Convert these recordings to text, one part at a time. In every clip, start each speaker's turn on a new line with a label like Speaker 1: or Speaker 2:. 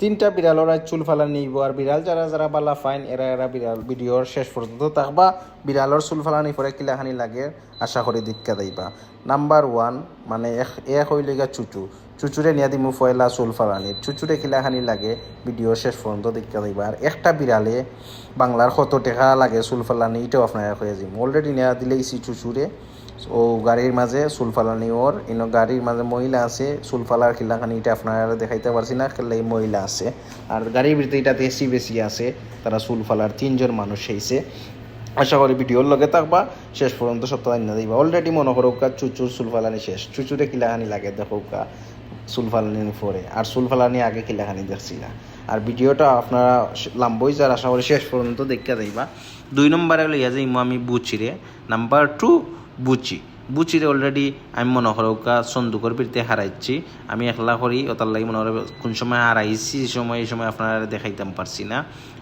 Speaker 1: তিনটা বিড়ালরা চুল ফালা নিব আর বিড়াল যারা যারা বালা ফাইন এরা বিড়াল ভিডিওর শেষ পর্যন্ত থাকবা। বিড়ালর চুল ফালানি পরে কিলাখানি লাগে আশা করি দীক্ষা দিবা। নাম্বার 1 মানে এক হইলে গা চুচুরে নিয়ে দিমু ফয়লা চুল ফালানির চুচুরে কিলাখানি লাগে ভিডিও শেষ পর্যন্ত দীক্ষা দিবা। আর একটা বিড়ালে বাংলার কত টাকা লাগে চুল ফালানি এটাও আপনারা হয়ে যাবো। অলরেডি নেওয়া দিলেইছি চুচুরে ও গাড়ির মাঝে চুল ফালানি ওর ইনো গাড়ির মাঝে মহিলা আছে চুল ফালার খিলাখানি এটা আপনারা দেখাইতে পারছি না খেলে মহিলা আছে। আর গাড়ির ভিতরে এটাতে এসি বেশি আছে তারা চুল ফালার 3জন মানুষ হয়েছে। আশা করি ভিডিওর লগে থাকবা শেষ পর্যন্ত সপ্তাহ না দিবা। অলরেডি মনে করো চুচুর চুল ফালানি শেষ চুচুরে কিলাখানি লাগে দেখো চুল ফালানি পরে আর চুল ফালানি আগে কিলাখানি দেখছি না। আর ভিডিওটা আপনারা লাম্বই যার আশা করি শেষ পর্যন্ত দেখতে যাইবা। 2 নম্বরে লইয়া যাইমু আমি বুচিরে। নাম্বার 2 বুচিরে অলরেডি আমি মনে করো সন্দুকর বিরতে হারাইছি আমি একলা করি ওটার লাগে মনে করো কোন সময় হারাইছি এই সময় আপনারা দেখাইতাম পারছি না।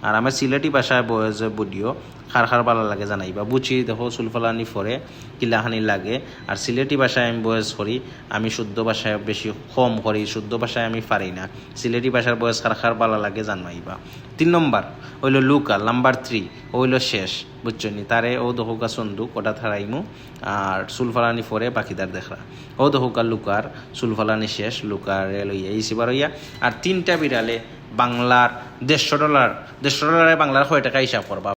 Speaker 1: আর আমার সিলেটি ভাষায় বয়স ভিডিও খার ভালো লাগে জানাইবা। বুচি দেখো চুলফালানি ফরে কিলাখানি লাগে। আর সিলেটি ভাষায় আমি বয়স করি আমি শুদ্ধ ভাষায় বেশি কম করি শুদ্ধ ভাষায় আমি পারি না। সিলেটি ভাষার বয়স খার ভালো লাগে জানাইবা। 3 নম্বর হইল লুকাল। নাম্বার 3 হইল শেষ বুঝছো নি তারে ও দহুকা সন্দুক ওটা থারাইমু আর চুলফালানি ফরে বাকিদার দেখরা ও দহুকা লুকার চুলফালানি শেষ লুকার লইয়া ইসিবার হইয়া। আর 3টা বিড়ালে বাংলার $150 বাংলার 100 টাকা হিসাব করবা।